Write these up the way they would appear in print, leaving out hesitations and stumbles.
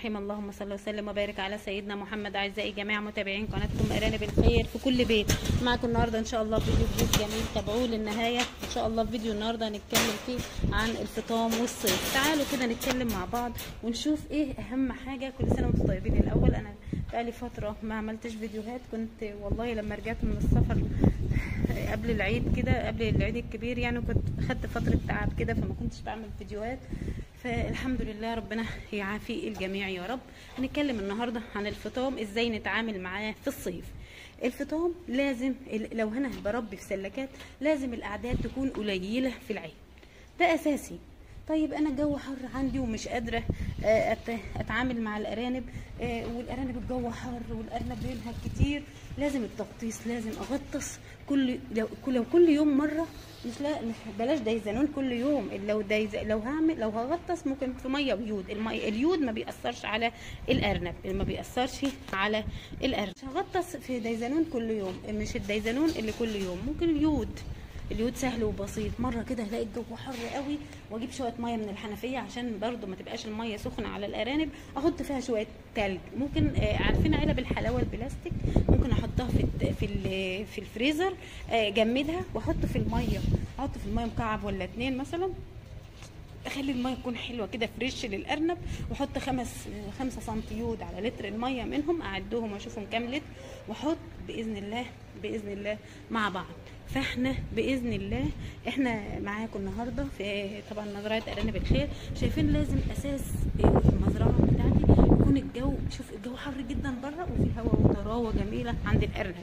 الرحيم. اللهم صل وسلم وبارك على سيدنا محمد. اعزائي جميع متابعين قناتكم ارانب الخير في كل بيت، معكم النهارده ان شاء الله فيديو جديد جميل، تابعوه للنهايه ان شاء الله. فيديو النهارده هنتكلم فيه عن الفطام والصيف. تعالوا كده نتكلم مع بعض ونشوف ايه اهم حاجه. كل سنه وانتم طيبين. الاول انا بقالي فتره ما عملتش فيديوهات، كنت والله لما رجعت من السفر قبل العيد كده، قبل العيد الكبير يعني، كنت خدت فتره تعب كده فما كنتش بعمل فيديوهات. فالحمد لله ربنا يعافي الجميع يا رب. هنتكلم النهارده عن الفطام، ازاي نتعامل معاه في الصيف. الفطام لازم لو انا بربي في سلكات لازم الاعداد تكون قليله في العين، ده اساسي. طيب انا الجو حر عندي ومش قادره اتعامل مع الارانب، والارانب الجو حر والارنب بينهك كتير، لازم التغطيس، لازم اغطس لو كل يوم مره. مش بلاش دايزانون كل يوم. لو هغطس ممكن في ميه ويود. اليود ما بيأثرش على الارنب، ما بيأثرش على الارنب. مش هغطس في دايزانون كل يوم، مش الدايزانون اللي كل يوم، ممكن اليود سهل وبسيط. مره كده هلاقي الجو حر قوي واجيب شويه ميه من الحنفيه عشان برضو ما تبقاش الميه سخنه على الارانب، احط فيها شويه تلج. ممكن عارفين علب الحلاوه البلاستيك، ممكن احطها في الفريزر، جمدها واحط في الميه، احط في الميه مكعب ولا 2 مثلا، اخلي الميه تكون حلوه كده فريش للارنب، واحط 5 سم يود على لتر الميه منهم، اعدهم واشوفهم كام لتر، واحط باذن الله مع بعض. فاحنا باذن الله احنا معاكم النهارده في طبعا مزرعه ارانب الخير. شايفين لازم اساس المزرعه بتاعتي يكون شوف الجو حر جدا بره وفي هواء وطراوه جميله عند الارنب.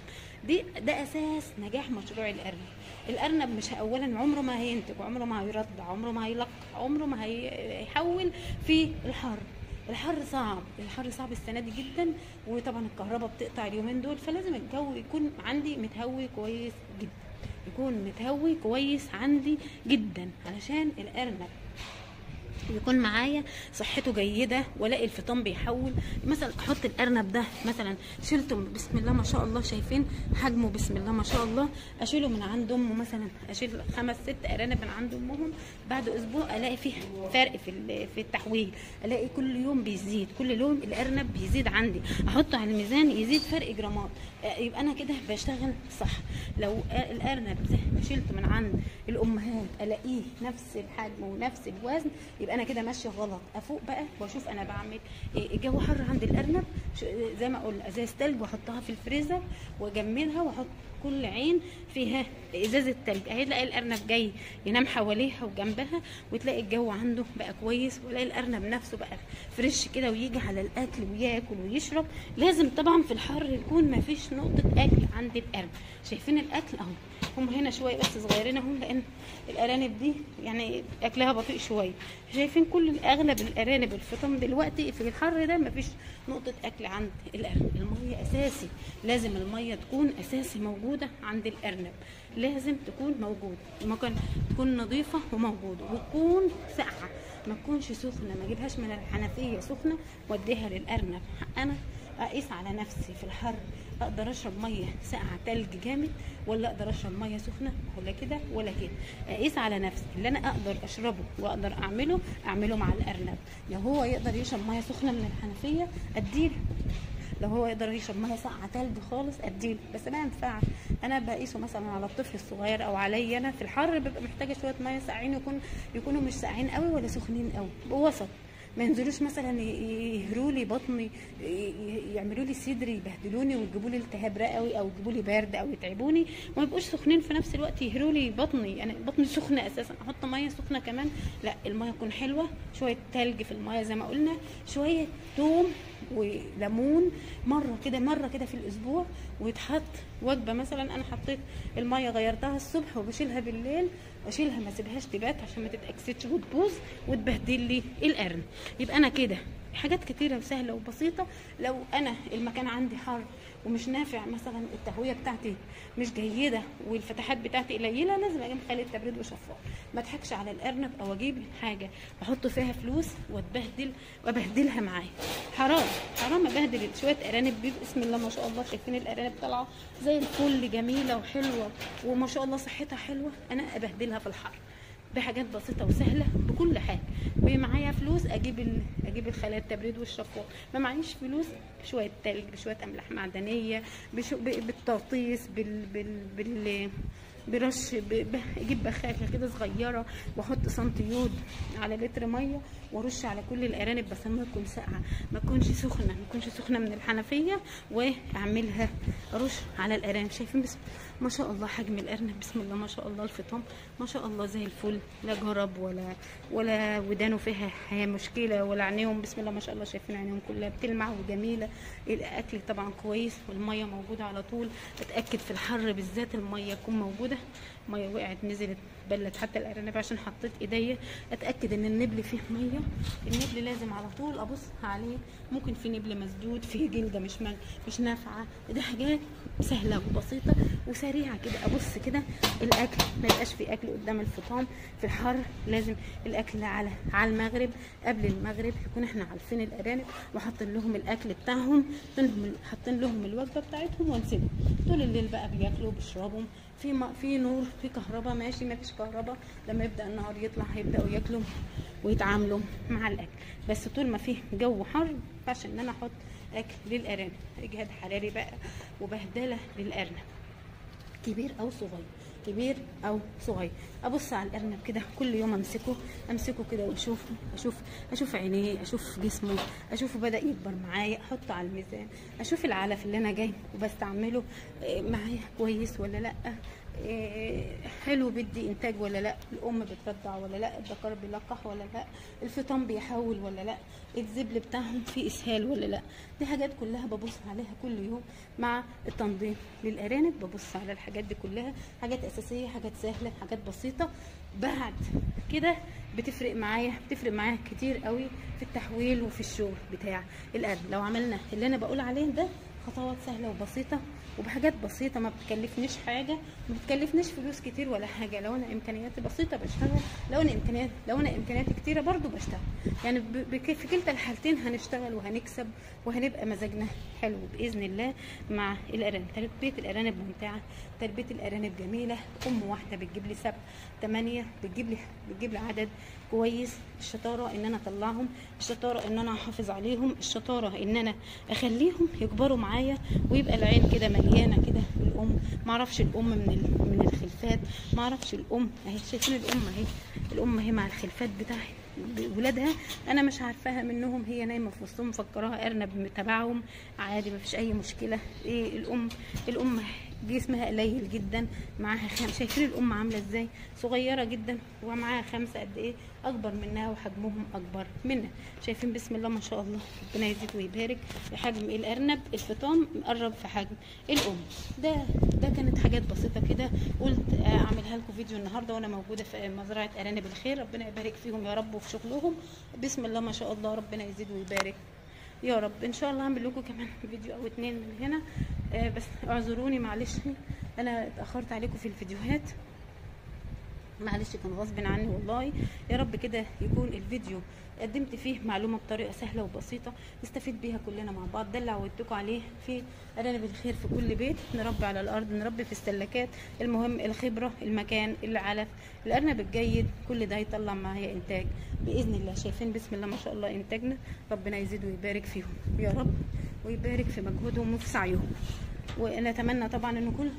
ده اساس نجاح مشروع الارنب. الارنب مش اولا عمره ما هينتج، عمره ما هيرضع، عمره ما هيلقح، عمره ما هيحول في الحر. الحر صعب السنه دي جدا، وطبعا الكهرباء بتقطع اليومين دول، فلازم الجو يكون عندي متهوي كويس جدا، يكون متهوي كويس عندي جدا علشان الارنب يكون معايا صحته جيده، والاقي الفطام بيحول. مثلا احط الارنب ده مثلا شلته بسم الله ما شاء الله، شايفين حجمه بسم الله ما شاء الله، اشيله من عند امه مثلا، اشيل 5 6 ارانب من عند امهم، بعد اسبوع الاقي فيه فرق في التحويل، الاقي كل يوم بيزيد، كل يوم الارنب بيزيد عندي، احطه على الميزان يزيد فرق جرامات، يبقى انا كده بشتغل صح. لو الارنب ما شلته من عند الامهات الاقيه نفس الحجم ونفس الوزن، يبقى انا كده ماشيه غلط. افوق بقى واشوف انا بعمل ايه. الجو حر عند الارنب زي ما قلنا ازاز تلج واحطها في الفريزر واجمدها، واحط كل عين فيها ازازه تلج، هتلاقي الارنب جاي ينام حواليها وجنبها، وتلاقي الجو عنده بقى كويس، ولاقي الارنب نفسه بقى فريش كده ويجي على الاكل وياكل ويشرب. لازم طبعا في الحر يكون ما فيش نقطه اكل عند الارنب. شايفين الاكل اهو، هم هنا شويه بس صغيرين اهم، لان الارانب دي يعني اكلها بطيء شويه. شايفين اغلب الارانب الفطام دلوقتي في الحر ده مفيش نقطه اكل عند الارنب. الميه اساسي، لازم الميه تكون اساسي موجوده عند الارنب، لازم تكون موجوده، المكان تكون نظيفه وموجوده، وتكون ساقعه، ما تكونش سخنه، ما اجيبهاش من الحنفيه سخنه واديها للارنب. انا اقيس على نفسي في الحر، اقدر اشرب ميه ساقعه تلج جامد، ولا اقدر اشرب ميه سخنه، ولا كده ولا كده. اقيس على نفسي اللي انا اقدر اشربه واقدر اعمله مع الارنب. لو هو يقدر يشرب ميه سخنه من الحنفيه اديله، لو هو يقدر يشرب ميه ساقعه تلج خالص اديله، بس ما ينفعش. انا بقيسه مثلا على الطفل الصغير او عليا انا في الحر، ببقى محتاجه شويه ميه ساقعين، يكونوا مش ساقعين قوي ولا سخنين قوي، بوسط. ما ينزلوش مثلا يهروا لي بطني، يعملوا لي صدري، يبهدلوني ويجيبوا لي التهاب رئوي او يجيبوا لي برد او يتعبوني، وما يبقوش سخنين في نفس الوقت يهروا لي بطني. انا بطني سخنه اساسا، احط ميه سخنه كمان؟ لا، الميه تكون حلوه، شويه تلج في الميه زي ما قلنا، شويه توم وليمون، مره كده في الاسبوع، ويتحط وجبه. مثلا انا حطيت الميه غيرتها الصبح وبشيلها بالليل، واشيلها ما اسيبهاش تبات عشان ما تتاكسدش وتبوظ وتبهدل لي القرن. يبقى انا كده حاجات كتيره وسهله وبسيطه. لو انا المكان عندي حر ومش نافع، مثلا التهويه بتاعتي مش جيده والفتحات بتاعتي قليله، لازم اجيب خالة تبريد وشفاط. ما اضحكش على الارنب او اجيب حاجه احط فيها فلوس وابهدلها معايا. حرام ابهدل شويه ارانب بسم الله ما شاء الله. شايفين الارانب طالعه زي الفل، جميله وحلوه وما شاء الله صحتها حلوه، انا ابهدلها في الحر؟ بحاجات بسيطه وسهله بكل حاجه. معايا فلوس اجيب الخلايا التبريد والشفاط، ما معيش فلوس بشويه تلج، بشويه املاح معدنيه، بالتغطيس، برش اجيب بخاخه كده صغيره واحط سنتيود على لتر ميه وارش على كل الارانب، بس الميه تكون ساقعه، ما تكونش سخنه من الحنفيه، واعملها ارش على الارانب. شايفين بسم ما شاء الله حجم الارنب، بسم الله ما شاء الله، الفطام ما شاء الله زي الفل، لا جرب ولا ودانه فيها مشكله، ولا عينيهم بسم الله ما شاء الله، شايفين عينيهم كلها بتلمع وجميله. الاكل طبعا كويس، والميه موجوده على طول. اتاكد في الحر بالذات الميه تكون موجوده، ميه وقعت نزلت بلت حتى الارانب عشان حطيت ايديا، اتاكد ان النبل فيه ميه. النبل لازم على طول ابص عليه، ممكن في نبل مسدود، فيه جلده مش نافعه، ده حاجات سهله وبسيطه وسريعه كده. ابص كده الاكل ما يبقاش في اكل قدام الفطام في الحر، لازم الاكل على المغرب، قبل المغرب يكون احنا عارفين الارانب وحاطين لهم الاكل بتاعهم، حاطين لهم الوجبه بتاعتهم، ونسيبهم طول الليل بقى بياكلوا بيشربوا، في نور، في كهرباء ماشي، ما فيش كهرباء لما يبدا النهار يطلع هيبداوا ياكلوا ويتعاملوا مع الاكل. بس طول ما فيه جو حر ما ينفعش ان انا احط اكل للارانب، اجهاد حراري بقى وبهدله للارنب، كبير او صغير. ابص على الارنب كده كل يوم، امسكه كده اشوف عينيه، اشوف جسمه، اشوفه بدا يكبر معايا، احطه على الميزان، اشوف العلف اللي انا جاي وبستعمله معايا كويس ولا لا، حلو بدي انتاج ولا لا، الام بترضع ولا لا، الذكر بيلقح ولا لا، الفطام بيحول ولا لا، الزبل بتاعهم فيه اسهال ولا لا. دي حاجات كلها ببص عليها كل يوم مع التنظيم للارانب. ببص على الحاجات دي كلها، حاجات اساسيه، حاجات سهله، حاجات بسيطه. بعد كده بتفرق معايا كتير قوي في التحويل وفي الشغل بتاع الارنب. لو عملنا اللي انا بقول عليه ده، خطوات سهله وبسيطه وبحاجات بسيطه، ما بتكلفنيش حاجه، ما بتكلفنيش فلوس كتير ولا حاجه. لو انا امكانياتي بسيطه بشتغل، لو انا امكانياتي كتيره برضو بشتغل. يعني في كلتا الحالتين هنشتغل وهنكسب وهنبقى مزاجنا حلو باذن الله مع الارانب. تربيه الارانب ممتعه، تربيه الارانب جميله. ام واحده بتجيب لي 7 8، بتجيب لي عدد كويس. الشطاره ان انا اطلعهم، الشطاره ان انا احافظ عليهم، الشطاره ان انا اخليهم يكبروا معايا ويبقى العين كده مليانه كده بالام. ما اعرفش الام من الخلفات، ما اعرفش الام اهي، شايفين الام اهي مع الخلفات بتاعي ولادها، انا مش عارفاها منهم، هي نايمه في وسطهم مفكراها ارنب تبعهم عادي، ما فيش اي مشكله. ايه الام جسمها قليل جدا، معاها شايفين الام عامله ازاي، صغيره جدا ومعاها 5 قد ايه اكبر منها وحجمهم اكبر منها. شايفين بسم الله ما شاء الله، ربنا يزيد ويبارك. حجم الارنب الفطام مقرب في حجم الام. ده كانت حاجات بسيطه كده قلت اعملها لكم فيديو النهارده وانا موجوده في مزرعه ارانب الخير. ربنا يبارك فيهم يا رب وفي شغلهم، بسم الله ما شاء الله، ربنا يزيد ويبارك يا رب. ان شاء الله هعمل لكم كمان فيديو او 2 من هنا، بس اعذروني معلش انا اتاخرت عليكم في الفيديوهات، معلش كان غصب عني والله. يا رب كده يكون الفيديو قدمت فيه معلومه بطريقه سهله وبسيطه نستفيد بيها كلنا مع بعض. ده اللي عودتكم عليه في ارانب الخير في كل بيت، نربي على الارض، نربي في السلكات، المهم الخبره، المكان، العلف، الارنب الجيد، كل ده يطلع معايا انتاج باذن الله. شايفين بسم الله ما شاء الله انتاجنا، ربنا يزيد ويبارك فيهم يا رب، ويبارك في مجهودهم وفي سعيهم. ونتمنى طبعا ان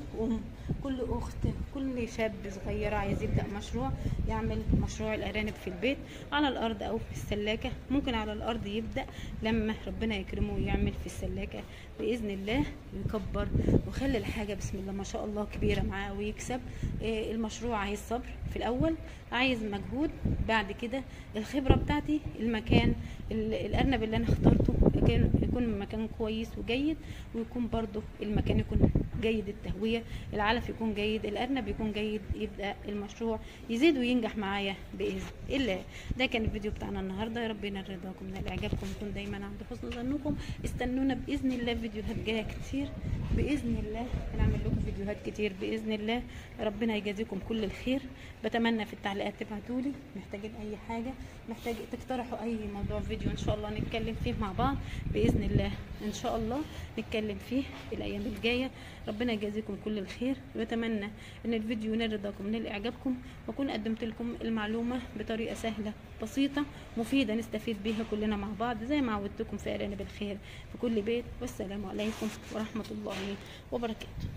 كل اخت، كل شاب صغير عايز يبدا مشروع، يعمل مشروع الارانب في البيت على الارض او في السلاكه. ممكن على الارض يبدا، لما ربنا يكرمه ويعمل في السلاكه باذن الله ويكبر ويخلي الحاجه بسم الله ما شاء الله كبيره معاه ويكسب. المشروع عايز صبر في الاول، عايز مجهود، بعد كده الخبره بتاعتي، المكان، الارنب اللي انا اخترته يكون مكان كويس وجيد، ويكون برضو المكان يكون جيد التهويه، العلف يكون جيد، الارنب يكون جيد، يبدا المشروع يزيد وينجح معايا باذن الله. ده كان الفيديو بتاعنا النهارده، يا رب ينال رضاكم من اعجابكم، يكون دايما عند حسن ظنكم. استنونا باذن الله فيديوهات جايه كتير باذن الله، هنعمل لكم فيديوهات كتير باذن الله. ربنا يجازيكم كل الخير. بتمنى في التعليقات تبعتوا لي محتاجين اي حاجه، محتاج تقترحوا اي موضوع فيديو ان شاء الله نتكلم فيه مع بعض باذن الله ان شاء الله نتكلم فيه في الايام الجايه. ربنا يجازيكم كل الخير، واتمنى ان الفيديو ينال رضاكم ونال اعجابكم، واكون قدمت لكم المعلومه بطريقه سهله بسيطه مفيده نستفيد بيها كلنا مع بعض، زي ما عودتكم في ارانب الخير في كل بيت. والسلام عليكم ورحمه الله وبركاته.